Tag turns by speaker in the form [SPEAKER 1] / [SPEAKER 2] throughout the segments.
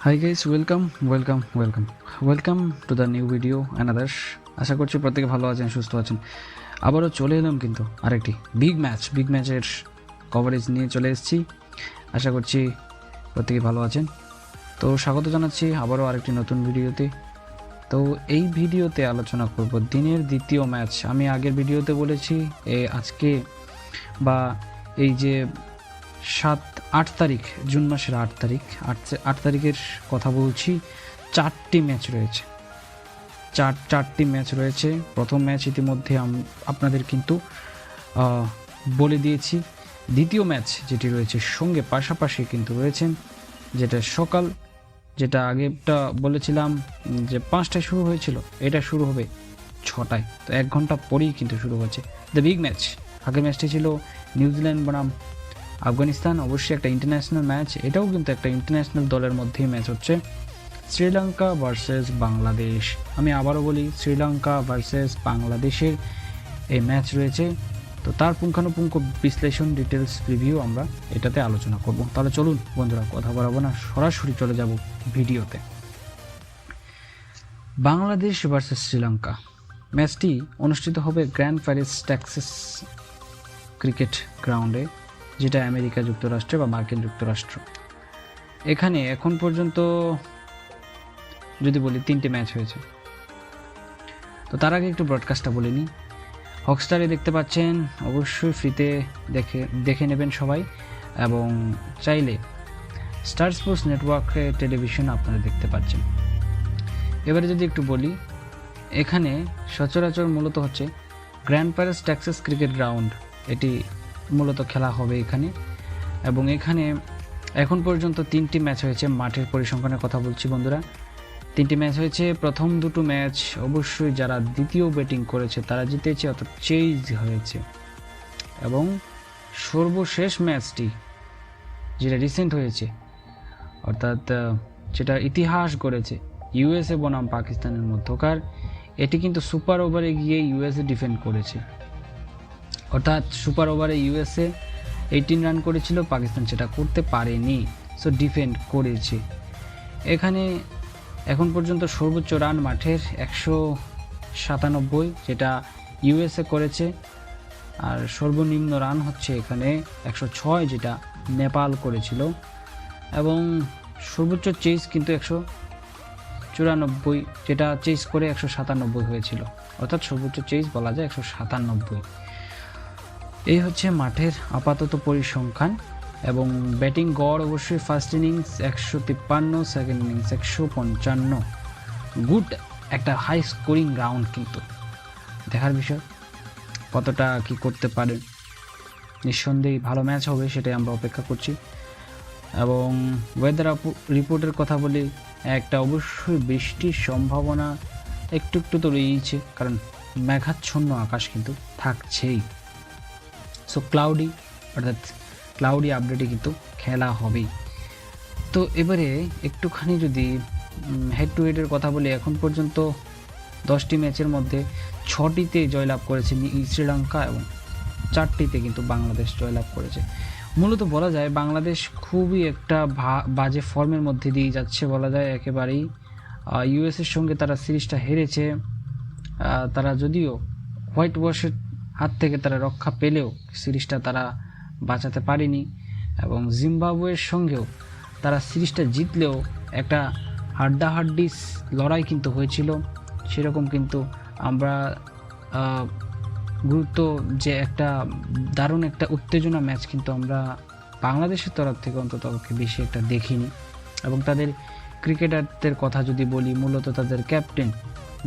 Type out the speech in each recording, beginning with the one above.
[SPEAKER 1] High guys, welcome to the new video অ্যানাদার্স। আশা করছি প্রত্যেকে ভালো আছেন, সুস্থ আছেন। আবারও চলে এলাম কিন্তু আরেকটি বিগ ম্যাচের কভারেজ নিয়ে চলে এসেছি। আশা করছি প্রত্যেকে ভালো আছেন। তো স্বাগত জানাচ্ছি আবারও আরেকটি নতুন ভিডিওতে। তো এই ভিডিওতে আলোচনা করব দিনের দ্বিতীয় ম্যাচ। আমি আগের ভিডিওতে বলেছি আজকে বা এই যে 8 তারিখ, জুন মাসের 8 তারিখের কথা বলছি। চারটি ম্যাচ রয়েছে। প্রথম ম্যাচ ইতিমধ্যে আপনাদের কিন্তু বলে দিয়েছি। দ্বিতীয় ম্যাচ যেটি রয়েছে সঙ্গে পাশাপাশি কিন্তু রয়েছেন, যেটা আগেটা বলেছিলাম যে 5টায় শুরু হয়েছিল, এটা শুরু হবে 6টায়। তো 1 ঘন্টা পরেই কিন্তু শুরু হচ্ছে দ্য বিগ ম্যাচ। আগের ম্যাচটি ছিল নিউজিল্যান্ড বনাম আফগানিস্তান, অবশ্যই একটা ইন্টারন্যাশনাল ম্যাচ। এটাও কিন্তু একটা ইন্টারন্যাশনাল দলের মধ্যেই ম্যাচ হচ্ছে, শ্রীলঙ্কা ভার্সেস বাংলাদেশ। আমি আবারও বলি, শ্রীলঙ্কা ভার্সেস বাংলাদেশের এই ম্যাচ রয়েছে। তো তার পুঙ্খানুপুঙ্খ বিশ্লেষণ, ডিটেলস রিভিউ আমরা এটাতে আলোচনা করব। তাহলে চলুন বন্ধুরা, কথা বলাবো না, সরাসরি চলে যাব ভিডিওতে। বাংলাদেশ ভার্সেস শ্রীলঙ্কা ম্যাচটি অনুষ্ঠিত হবে গ্র্যান্ড প্যারিস টেক্সাস ক্রিকেট গ্রাউন্ডে, যেটা আমেরিকা যুক্তরাষ্ট্রে বা মার্কিন যুক্তরাষ্ট্র। এখানে এখন পর্যন্ত যদি বলি 3টে ম্যাচ হয়েছে। তো তার আগে একটু ব্রডকাস্টটা বলে নিই। হটস্টারে দেখতে পাচ্ছেন, অবশ্যই ফ্রিতে দেখে নেবেন সবাই, এবং চাইলে স্টার স্পোর্টস নেটওয়ার্কে টেলিভিশন আপনারা দেখতে পাচ্ছেন। এবারে যদি একটু বলি, এখানে সচরাচর মূলত হচ্ছে grand Paris Texas cricket ground, এটি মূলত খেলা হবে এখানে। এবং এখানে এখন পর্যন্ত 3টি ম্যাচ হয়েছে। মাঠের পরিসংখ্যানের কথা বলছি বন্ধুরা, 3টি ম্যাচ হয়েছে। প্রথম দুটো ম্যাচ অবশ্যই যারা দ্বিতীয় ব্যাটিং করেছে তারা জিতেছে, অর্থাৎ চেজ হয়েছে। এবং সর্বশেষ ম্যাচটি যেটা রিসেন্ট হয়েছে, অর্থাৎ যেটা ইতিহাস গড়েছে, ইউএসএ বনাম পাকিস্তানের মধ্যকার, এটি কিন্তু সুপার ওভারে গিয়ে ইউএসএ ডিফেন্ড করেছে। অর্থাৎ সুপার ওভারে ইউএসএ 18 রান করেছিল, পাকিস্তান সেটা করতে পারেনি, সো ডিফেন্ড করেছে। এখানে এখন পর্যন্ত সর্বোচ্চ রান মাঠের 197, যেটা ইউএসএ করেছে। আর সর্বনিম্ন রান হচ্ছে এখানে 106, যেটা নেপাল করেছিল। এবং সর্বোচ্চ চেজ কিন্তু 194, যেটা চেজ করে 197 হয়েছিল। অর্থাৎ সর্বোচ্চ চেজ বলা যায় 197। এই হচ্ছে মাঠের আপাতত পরিসংখ্যান। এবং ব্যাটিং গড় অবশ্যই first innings 153, second innings 155। Good একটা হাই স্কোরিং গ্রাউন্ড, কিন্তু দেখার বিষয় কতটা কি করতে পারে। নিঃসন্দেহে ভালো ম্যাচ হবে, সেটাই আমরা অপেক্ষা করছি। এবং ওয়েদার রিপোর্টের কথা বলি, একটা অবশ্যই বৃষ্টির সম্ভাবনা একটু তো রয়েছে, কারণ মেঘাচ্ছন্ন আকাশ কিন্তু থাকছেই। সো ক্লাউডি আপডেটে কিন্তু খেলা হবেই। তো এবারে একটুখানি যদি হেড টু হেডের কথা বলি, এখন পর্যন্ত 10টি ম্যাচের মধ্যে 6টিতে জয়লাভ করেছে শ্রীলঙ্কা এবং 4টিতে কিন্তু বাংলাদেশ জয়লাভ করেছে। মূলত বলা যায় বাংলাদেশ খুবই একটা বাজে ফর্মের মধ্যে দিয়ে যাচ্ছে বলা যায় একেবারেই। ইউএসের সঙ্গে তারা সিরিজটা হেরেছে। তারা যদিও হোয়াইট ওয়াশের হাত থেকে তারা রক্ষা পেলেও সিরিজটা তারা বাঁচাতে পারেনি। এবং জিম্বাবুয়ের সঙ্গেও তারা সিরিজটা জিতলেও একটা হাড্ডাহাড্ডি লড়াই কিন্তু হয়েছিল। সেরকম কিন্তু আমরা গুরুত্ব যে একটা দারুণ একটা উত্তেজনা ম্যাচ কিন্তু আমরা বাংলাদেশের তরফ থেকে অন্তত বেশি একটা দেখিনি। এবং তাদের ক্রিকেটারদের কথা যদি বলি, মূলত তাদের ক্যাপ্টেন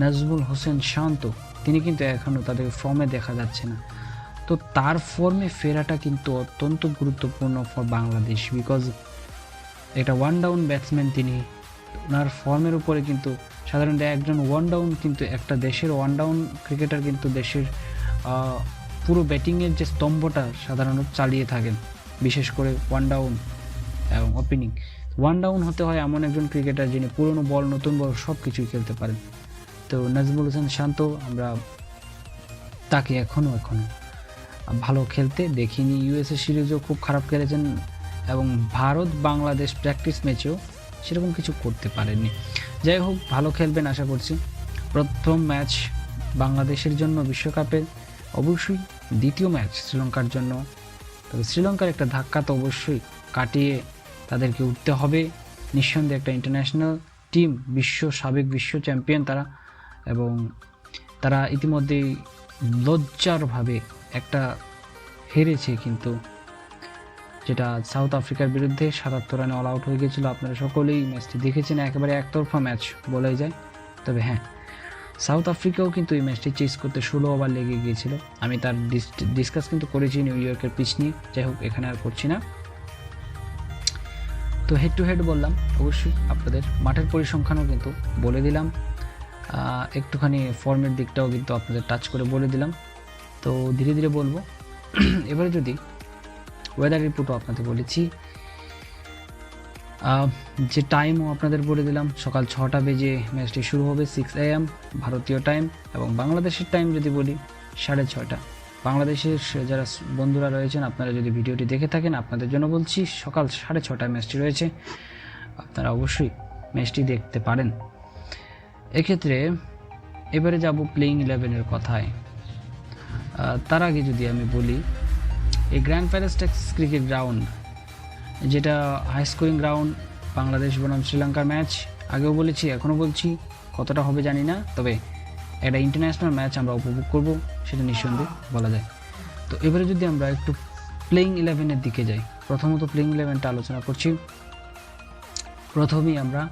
[SPEAKER 1] নাজমুল হোসেন শান্ত, তিনি কিন্তু এখনও তাদের ফর্মে দেখা যাচ্ছে না। তো তার ফর্মে ফেরাটা কিন্তু অত্যন্ত গুরুত্বপূর্ণ ফর বাংলাদেশ, বিকজ এটা ওয়ান ডাউন ব্যাটসম্যান তিনি। ওনার ফর্মের উপরে কিন্তু সাধারণত একজন ওয়ান ডাউন, কিন্তু একটা দেশের ওয়ান ডাউন ক্রিকেটার কিন্তু দেশের পুরো ব্যাটিংয়ের যে স্তম্ভটা সাধারণত চালিয়ে থাকেন, বিশেষ করে ওয়ান ডাউন এবং ওপেনিং। ওয়ান ডাউন হতে হয় এমন একজন ক্রিকেটার যিনি পুরনো বল, নতুন বল সব কিছুই খেলতে পারেন। তো নাজমুল হোসেন শান্ত, আমরা তাকে এখনও ভালো খেলতে দেখিনি। ইউএসএ সিরিজও খুব খারাপ খেলেছেন, এবং ভারত বাংলাদেশ প্র্যাকটিস ম্যাচেও সেরকম কিছু করতে পারেননি। যাই হোক, ভালো খেলবেন আশা করছি। প্রথম ম্যাচ বাংলাদেশের জন্য বিশ্বকাপের, অবশ্যই দ্বিতীয় ম্যাচ শ্রীলঙ্কার জন্য। তবে শ্রীলঙ্কার একটা ধাক্কা তো অবশ্যই কাটিয়ে তাদেরকে উঠতে হবে। নিঃসন্দেহে একটা ইন্টারন্যাশনাল টিম, সাবেক বিশ্ব চ্যাম্পিয়ন তারা, এবং তারা ইতিমধ্যেই লজ্জারভাবে একটা হেরেছে কিন্তু, যেটা সাউথ আফ্রিকার বিরুদ্ধে ৭৭ রানে অল আউট হয়ে গিয়েছিল। আপনারা সকলেই ম্যাচটি দেখেছেন, একেবারে একতরফা ম্যাচ বলাই যায়। তবে হ্যাঁ, সাউথ আফ্রিকাও কিন্তু এই ম্যাচটি চেস করতে 16 ওভার লেগে গিয়েছিল। আমি তার ডিসকাস কিন্তু করেছি নিউ ইয়র্কের পিচ নিয়ে, যাই হোক এখানে আর করছি না। তো হেড টু হেড বললাম, অবশ্যই আপনাদের মাঠের পরিসংখ্যানও কিন্তু বলে দিলাম, একটুখানি ফর্মের দিকটাও কিন্তু আপনাদের টাচ করে বলে দিলাম। তো ধীরে ধীরে বলবো। এবারে যদি ওয়েদার রিপোর্টও আপনাদের বলেছি, যে টাইমও আপনাদের বলে দিলাম, সকাল 6টা বেজে ম্যাচটি শুরু হবে 6 AM ভারতীয় টাইম, এবং বাংলাদেশের টাইম যদি বলি 6:30। বাংলাদেশের যারা বন্ধুরা রয়েছেন, আপনারা যদি ভিডিওটি দেখে থাকেন, আপনাদের জন্য বলছি সকাল 6:30 ম্যাচটি রয়েছে, আপনারা অবশ্যই ম্যাচটি দেখতে পারেন। এক্ষেত্রে এবারে যাব প্লেইং 11-এর কথায়। তার আগে যদি আমি বলি, এই grand palace Texas cricket ground, যেটা হাই স্কোরিং গ্রাউন্ড, বাংলাদেশ বনাম শ্রীলঙ্কার ম্যাচ, আগেও বলেছি এখনও বলছি, কতটা হবে জানি না, তবে একটা ইন্টারন্যাশনাল ম্যাচ আমরা উপভোগ করব, সেটা নিঃসন্দেহে বলা যায়। তো এবারে যদি আমরা একটু প্লেইং 11-এর দিকে যাই, প্রথমত প্লেইং 11টা আলোচনা করছি। প্রথমেই আমরা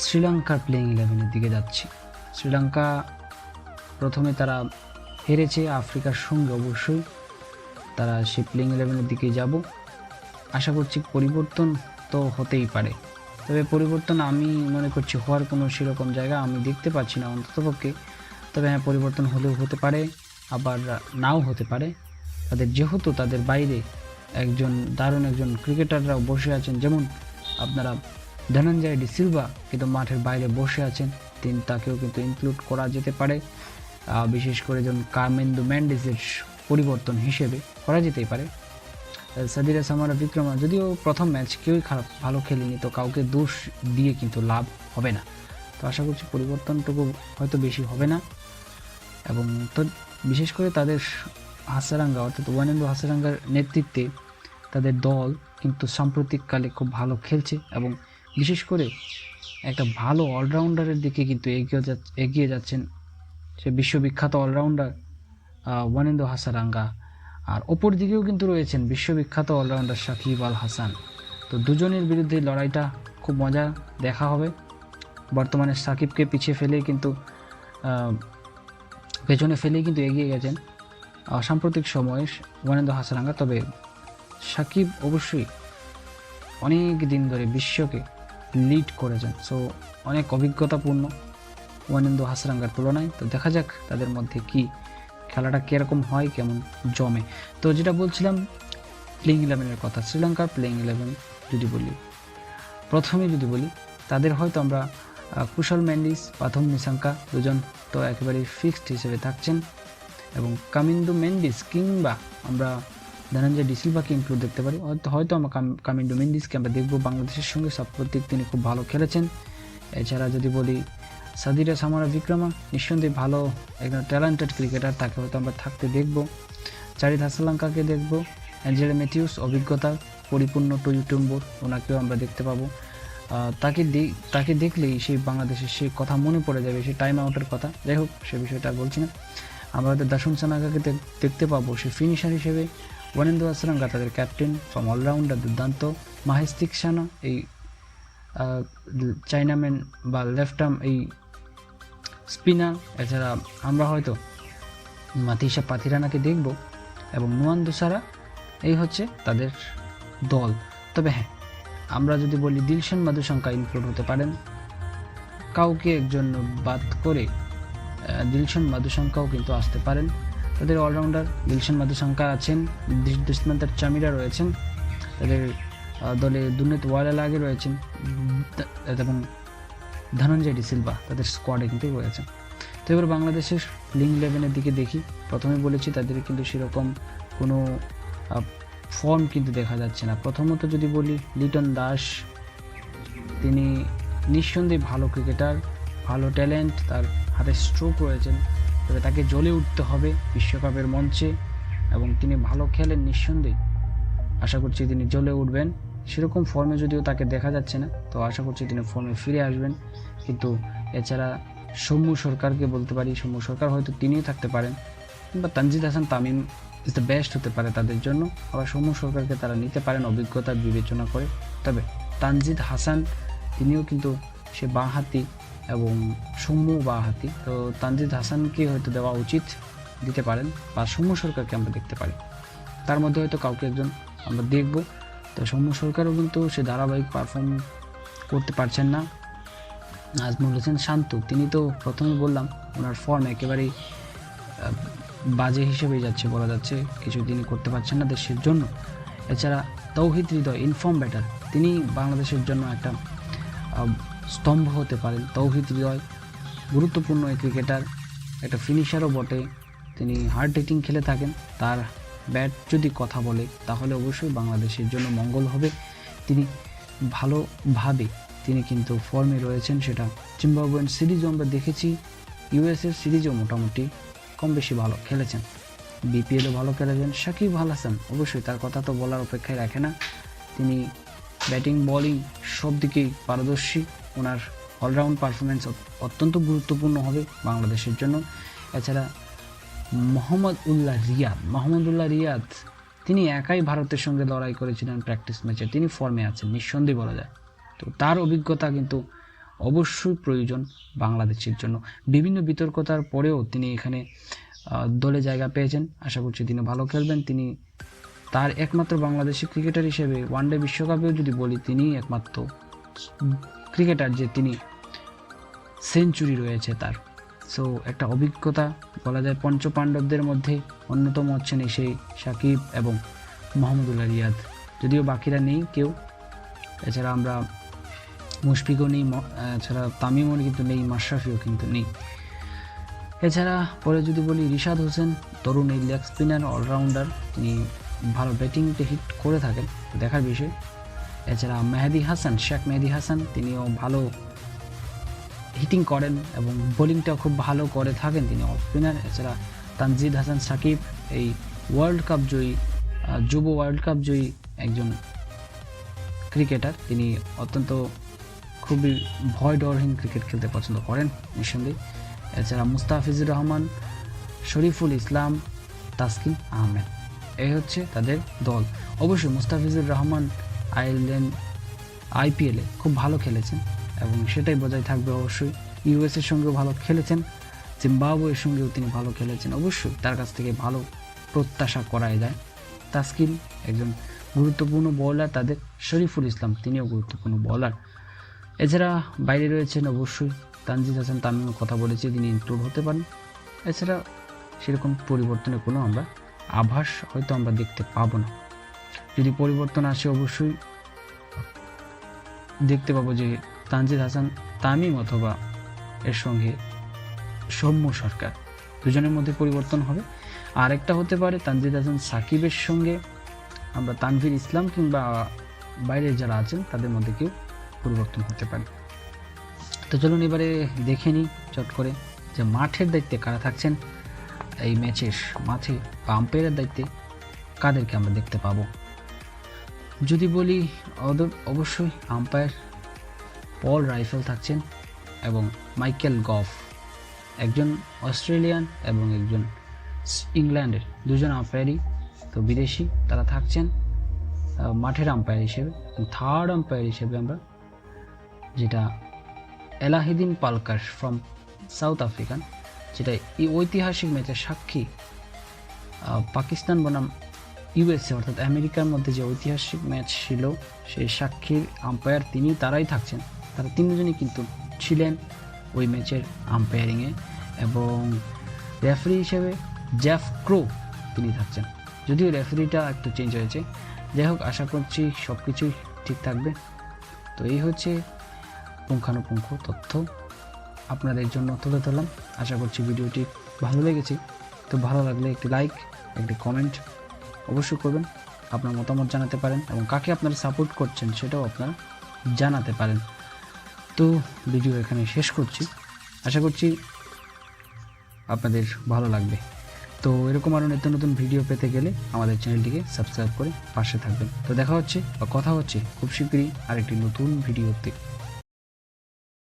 [SPEAKER 1] শ্রীলঙ্কার প্লেইং 11-এর দিকে যাচ্ছি। শ্রীলঙ্কা প্রথমে তারা হেরেছে আফ্রিকার সঙ্গে, অবশ্যই তারা সেই প্লেইং 11-এর দিকে যাব। আশা করছি পরিবর্তন তো হতেই পারে, তবে পরিবর্তন আমি মনে করছি হওয়ার কোনো সেরকম জায়গা আমি দেখতে পাচ্ছি না অন্ততপক্ষে। তবে হ্যাঁ, পরিবর্তন হলেও হতে পারে, আবার নাও হতে পারে। যেহেতু তাদের বাইরে দারুণ একজন ক্রিকেটাররাও বসে আছেন, যেমন আপনারা ধনঞ্জয় ডি সিলভা কিন্তু মাঠের বাইরে বসে আছেন, তাকেও কিন্তু ইনক্লুড করা যেতে পারে। বিশেষ করে যেমন কামিন্দু মেন্ডিসের পরিবর্তন হিসেবে করা যেতেই পারে। সাদিরা সামারা বিক্রমা, যদিও প্রথম ম্যাচ কেউই ভালো খেলেনি, তো কাউকে দোষ দিয়ে কিন্তু লাভ হবে না। তো আশা করছি পরিবর্তনটুকু হয়তো বেশি হবে না। এবং তো বিশেষ করে তাদের হাসারাঙ্গা, অর্থাৎ ওয়ানেন্দু হাসারাঙ্গার নেতৃত্বে তাদের দল কিন্তু সাম্প্রতিককালে খুব ভালো খেলছে, এবং বিশেষ করে একটা ভালো অলরাউন্ডারের দিকে কিন্তু এগিয়ে যাচ্ছেন সে বিশ্ববিখ্যাত অলরাউন্ডার ওয়ানেন্দু হাসারাঙ্গা। আর অপর দিকেও কিন্তু রয়েছেন বিশ্ববিখ্যাত অলরাউন্ডার সাকিব আল হাসান। তো দুজনের বিরুদ্ধে লড়াইটা খুব মজা দেখা হবে। বর্তমানে সাকিবকে পেছনে ফেলেই কিন্তু এগিয়ে গেছেন সাম্প্রতিক সময়ে ওয়ানেন্দু হাসারাঙ্গা। তবে সাকিব অবশ্যই অনেক দিন ধরে বিশ্বকে লিড করেছেন, সো অনেক অভিজ্ঞতাপূর্ণ ওয়ানেন্দু হাসারাঙ্গার তুলনায়। তো দেখা যাক তাদের মধ্যে কি খেলাটা কীরকম হয়, কেমন জমে। তো যেটা বলছিলাম প্লেইং 11-এর কথা, শ্রীলঙ্কার প্লেইং 11 প্রথমে যদি বলি, তাদের হয়তো আমরা কুশল মেন্ডিস, পাথম নিসাঙ্কা দুজন তো একেবারে ফিক্সড হিসেবে থাকছেন, এবং কামিন্দু মেন্ডিস কিংবা আমরা ধনঞ্জয় ডি সিলভাকে ইনক্লুড দেখতে পারি। হয়তো আমরা কামিন্দু মেন্ডিসকে আমরা দেখব বাংলাদেশের সঙ্গে, সাম্প্রতিক তিনি খুব ভালো খেলেছেন। এছাড়া যদি বলি সাদিরা সামারা বিক্রমা, নিঃসন্দেহে ভালো একজন ট্যালেন্টেড ক্রিকেটার, তাকে হয়তো আমরা থাকতে দেখব। চারিত হাসালাঙ্কাকে দেখব। অ্যাঞ্জেলো ম্যাথিউস, অভিজ্ঞতা পরিপূর্ণ টুইটুম্বর, ওনাকেও আমরা দেখতে পাবো। তাকে দেখলেই সেই বাংলাদেশের সেই কথা মনে পড়ে যাবে, সেই টাইম আউটের কথা। যাই হোক, সে বিষয়টা বলছি না। আমরা হয়তো দাসুন সানাকাকে দেখতে পাবো সে ফিনিশার হিসেবে। ওয়ানেন্দু হাসারাঙ্গা তাদের ক্যাপ্টেন, ফ্রম অলরাউন্ডার দুর্দান্ত। মাহেশ তিক্সানা এই চাইনাম্যান বা লেফট আর্ম এই স্পিনার। এছাড়া আমরা হয়তো মাতিসা পাথিরানাকে দেখব, এবং নুয়ান দুসারা। এই হচ্ছে তাদের দল। তবে হ্যাঁ, আমরা যদি বলি দিলশান মাধুশঙ্কা ইনক্লুড হতে পারেন, কাউকে একজন বাদ করে দিলশান মাধুশঙ্কাও কিন্তু আসতে পারেন। তাদের অলরাউন্ডার দিলশান মাধুশঙ্কা আছেন, দুষ্মন্তর চামিরা রয়েছেন, তাদের দলে দুর্নীত ওয়ালালাগে রয়েছেন, এবং ধনঞ্জয় ডি সিলভা তাদের স্কোয়াডে কিন্তু রয়েছেন। তো এবার বাংলাদেশের প্লেইং 11-এর দিকে দেখি। প্রথমে বলেছি তাদের কিন্তু সেরকম কোনো ফর্ম কিন্তু দেখা যাচ্ছে না। প্রথমত যদি বলি লিটন দাস, তিনি নিঃসন্দেহে ভালো ক্রিকেটার, ভালো ট্যালেন্ট, তার হাতে স্ট্রোক রয়েছেন, তবে তাকে জ্বলে উঠতে হবে বিশ্বকাপের মঞ্চে এবং তিনি ভালো খেলেন নিঃসন্দেহে। আশা করছি তিনি জ্বলে উঠবেন। সেরকম ফর্মে যদিও তাকে দেখা যাচ্ছে না, তো আশা করছি তিনি ফর্মে ফিরে আসবেন। কিন্তু এছাড়া সৌম্য সরকারকে বলতে পারি, সৌম্য সরকার হয়তো তিনিও থাকতে পারেন, কিংবা Tanzid Hasan Tamim is the best হতে পারে তাদের জন্য। আবার সৌম্য সরকারকে তারা নিতে পারেন অভিজ্ঞতা বিবেচনা করে। তবে তানজিদ হাসান তিনিও কিন্তু সে বাঁহাতি এবং সৌম্য বাঁহাতি, তো তানজিদ হাসানকে হয়তো দেওয়া উচিত, দিতে পারেন, বা সৌম্য সরকারকে আমরা দেখতে পারি। তার মধ্যে হয়তো কাউকে একজন আমরা দেখব। তো সৌম্য সরকারও কিন্তু সে ধারাবাহিক পারফর্ম করতে পারছেন না। নাজমুল হোসেন শান্তু, তিনি তো প্রথমে বললাম ওনার ফর্ম একেবারেই বাজে হিসেবেই যাচ্ছে বলা যাচ্ছে, কিছু তিনি করতে পারছেন না দেশের জন্য। এছাড়া তৌহিদ হৃদয় ইনফর্ম ব্যাটার, তিনি বাংলাদেশের জন্য একটা স্তম্ভ হতে পারেন। তৌহিদ হৃদয় গুরুত্বপূর্ণ এই ক্রিকেটার, একটা ফিনিশারও বটে, তিনি হার্ড হিটিং খেলে থাকেন। তার ব্যাট যদি কথা বলে তাহলে অবশ্যই বাংলাদেশের জন্য মঙ্গল হবে। তিনি ভালোভাবে তিনি কিন্তু ফর্মে রয়েছেন, সেটা জিম্বাবুয়েন সিরিজও আমরা দেখেছি, ইউএসএর সিরিজও মোটামুটি কম বেশি ভালো খেলেছেন, বিপিএলও ভালো খেলেছেন। সাকিব আল হাসান অবশ্যই তার কথা তো বলার অপেক্ষায় রাখে না, তিনি ব্যাটিং বোলিং সব দিকেই পারদর্শী। ওনার অলরাউন্ড পারফরমেন্স অত্যন্ত গুরুত্বপূর্ণ হবে বাংলাদেশের জন্য। এছাড়া মোহাম্মদুল্লাহ রিয়াদ, তিনি একাই ভারতের সঙ্গে লড়াই করেছিলেন প্র্যাকটিস ম্যাচে, তিনি ফর্মে আছেন নিঃসন্দেহে বলা যায়। তো তার অভিজ্ঞতা কিন্তু অবশ্যই প্রয়োজন বাংলাদেশের জন্য। বিভিন্ন বিতর্কতার পরেও তিনি এখানে দলে জায়গা পেয়েছেন, আশা করছি তিনি ভালো খেলবেন। তিনি তার একমাত্র বাংলাদেশি ক্রিকেটার হিসেবে ওয়ানডে বিশ্বকাপেও যদি বলি, তিনি একমাত্র ক্রিকেটার যে তিনি সেঞ্চুরি রয়েছে তার। সো একটা অভিজ্ঞতা বলা যায়, পঞ্চপাণ্ডবদের মধ্যে অন্যতম হচ্ছেন সেই সাকিব এবং মোহাম্মদুল্লাহ রিয়াদ, যদিও বাকিরা নেই কেউ। এছাড়া আমরা মুশফিকও নেই, এছাড়া তামিমও কিন্তু নেই, মাশরাফিও কিন্তু নেই। এছাড়া পরে যদি বলি রিশাদ হোসেন, তরুণ এই লেগ স্পিনার অলরাউন্ডার, তিনি ভালো ব্যাটিংতে হিট করে থাকেন, দেখার বিষয়। এছাড়া শেখ মেহেদী হাসান, তিনিও ভালো হিটিং করেন এবং বোলিংটাও খুব ভালো করে থাকেন, তিনি অফ স্পিনার। এছাড়া তানজিদ হাসান সাকিব, এই যুব ওয়ার্ল্ড কাপ জয়ী একজন ক্রিকেটার, তিনি অত্যন্ত খুবই ভয় ডরহীন ক্রিকেট খেলতে পছন্দ করেন নিঃসন্দেহে। এছাড়া মুস্তাফিজুর রহমান, শরীফুল ইসলাম, তাসকিন আহমেদ, এই হচ্ছে তাদের দল। অবশ্যই মুস্তাফিজুর রহমান আইপিএলে খুব ভালো খেলেছেন এবং সেটাই বজায় থাকবে অবশ্যই। ইউএসের সঙ্গেও ভালো খেলেছেন, জিম্বাবুয়ের সঙ্গেও তিনি ভালো খেলেছেন, অবশ্যই তার কাছ থেকে ভালো প্রত্যাশা করাই যায়। তাসকিন একজন গুরুত্বপূর্ণ বোলার তাদের, শরীফুল ইসলাম তিনিও গুরুত্বপূর্ণ বোলার। এছাড়া বাইরে রয়েছেন অবশ্যই তানজিদ হাসান তামিমের কথা বলেছি, তিনি ইনক্লুড হতে পারেন। এছাড়া সেরকম পরিবর্তনের কোনো আমরা আভাস হয়তো আমরা দেখতে পাবো না। যদি পরিবর্তন আসে অবশ্যই দেখতে পাবো যে তানজিদ হাসান তামিম অথবা এর সঙ্গে সৌম্য সরকার, দুজনের মধ্যে পরিবর্তন হবে। আর একটা হতে পারে তানজিদ হাসান সাকিবের সঙ্গে আমরা তানভীর ইসলাম কিংবা বাইরের যারা আছেন তাদের মধ্যে কেউ পরিবর্তন হতে পারে। তো চলুন এবারে দেখে নিই চট করে যে মাঠের দায়িত্বে কারা থাকছেন এই ম্যাচের মাঠে, বা আম্পায়ারের দায়িত্বে কাদেরকে আমরা দেখতে পাবো। যদি বলি অবশ্যই আম্পায়ার পল রাইফেল থাকছেন এবং মাইকেল গফ, একজন অস্ট্রেলিয়ান এবং একজন ইংল্যান্ডের, দুজন আম্পায়ারই তো বিদেশি, তারা থাকছেন মাঠের আম্পায়ার হিসেবে। থার্ড আম্পায়ার হিসেবে আমরা যেটা এলাহিদিন পালকার ফ্রম সাউথ আফ্রিকান, যেটা এই ঐতিহাসিক ম্যাচের সাক্ষী পাকিস্তান বনাম ইউএসএ অর্থাৎ আমেরিকার মধ্যে যে ঐতিহাসিক ম্যাচ ছিল সেই সাক্ষীর আম্পায়ার তারাই থাকছেন। তারা তিনজনই কিন্তু ছিলেন ওই ম্যাচের আম্পায়ারিংয়ে, এবং রেফারি হিসেবে জেফ ক্রো তিনি থাকছেন, যদিও রেফারিটা একটু চেঞ্জ হয়েছে। যাই হোক, আশা করছি সব কিছুই ঠিক থাকবে। তো এই হচ্ছে পুঙ্খানুপুঙ্খ তথ্য আপনাদের জন্য তুলে ধরলাম। আশা করছি ভিডিওটি ভালো লেগেছে। তো ভালো লাগলে একটি লাইক, একটি কমেন্ট অবশ্যই করবেন, আপনার মতামত জানাতে পারেন এবং কাকে আপনারা সাপোর্ট করছেন সেটাও আপনারা জানাতে পারেন। তো ভিডিও এখানে শেষ করছি, আশা করছি আপনাদের ভালো লাগবে। তো এরকম আরও নিত্য নতুন ভিডিও পেতে গেলে আমাদের চ্যানেলটিকে সাবস্ক্রাইব করে পাশে থাকবেন। তো দেখা হচ্ছে বা কথা হচ্ছে খুব শীঘ্রই আরেকটি নতুন ভিডিওতে।